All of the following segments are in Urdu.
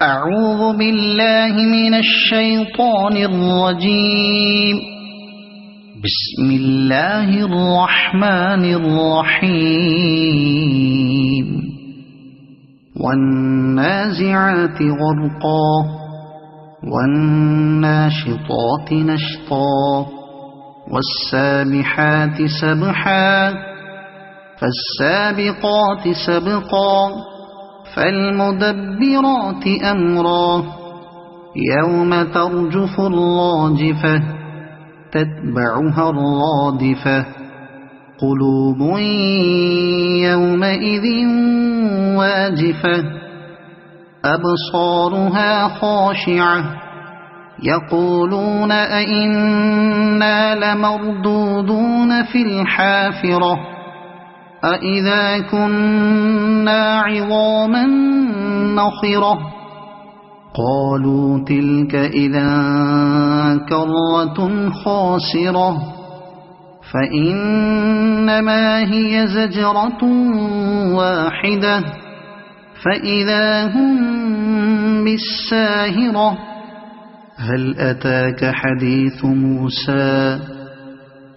أعوذ بالله من الشيطان الرجيم. بسم الله الرحمن الرحيم. والنازعات غرقا والناشطات نشطا والسابحات سبحا فالسابقات سبقا فالمدبرات أمرا يوم ترجف الراجفة تتبعها الرادفة قلوب يومئذ واجفة أبصارها خاشعة يقولون أئنا لمردودون في الحافرة أئذا كنا عظاما نخرة قالوا تلك إذا كرة خاسرة فإنما هي زجرة واحدة فإذا هم بالساهرة هل أتاك حديث موسى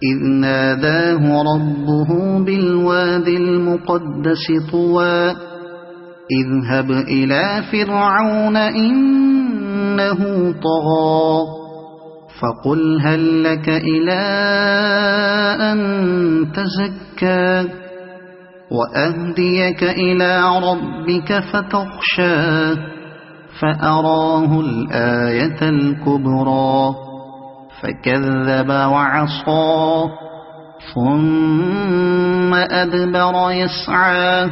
إذ ناداه ربه بالواد المقدس طوى اذهب إلى فرعون إنه طغى فقل هل لك إلى أن تزكى وأهديك إلى ربك فتخشى فأراه الآية الكبرى فكذب وعصى ثم أدبر يسعى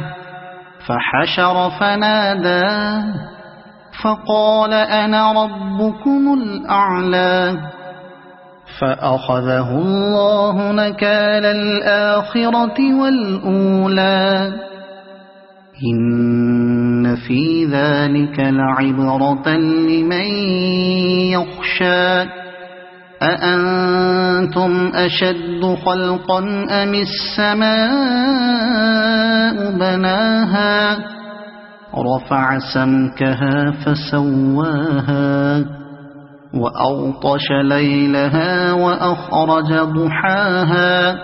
فحشر فنادى فقال أنا ربكم الأعلى فأخذه الله نكال الآخرة والأولى إن في ذلك لعبرة لمن يخشى أأنتم أشد خلقا أم السماء بناها رفع سمكها فسواها وأغطش ليلها وأخرج ضحاها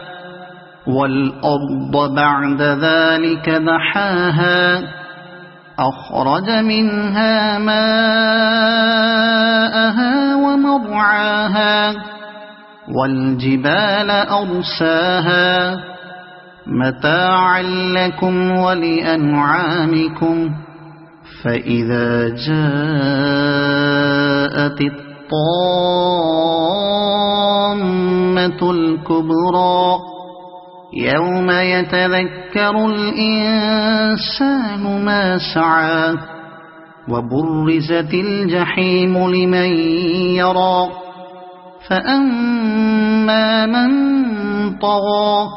والأرض بعد ذلك دحاها أخرج منها ماءها ومرعاها والجبال أرساها متاعا لكم ولأنعامكم فإذا جاءت الطامة الكبرى يوم يتذكر الإنسان ما سعى وبرزت الجحيم لمن يرى فأما من طغى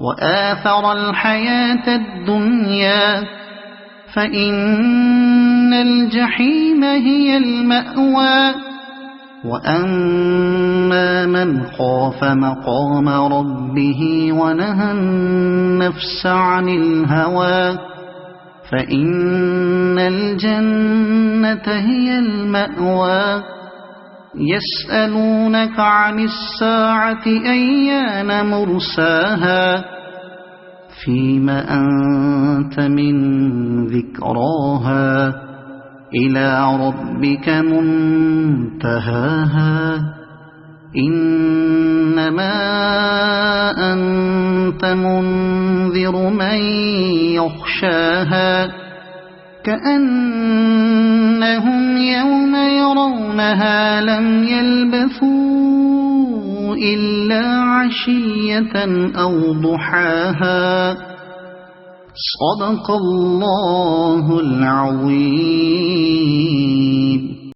وآثر الحياة الدنيا فإن الجحيم هي المأوى وأما من خاف مقام ربه ونهى النفس عن الهوى فإن الجنة هي المأوى يسألونك عن الساعة أيان مرساها فيم أنت من ذكراها إلى ربك منتهاها إنما أنت منذر من يخشاها كأنهم يوم يرونها لم يلبثوا إلا عشية أو ضحاها صدق الله العظيم.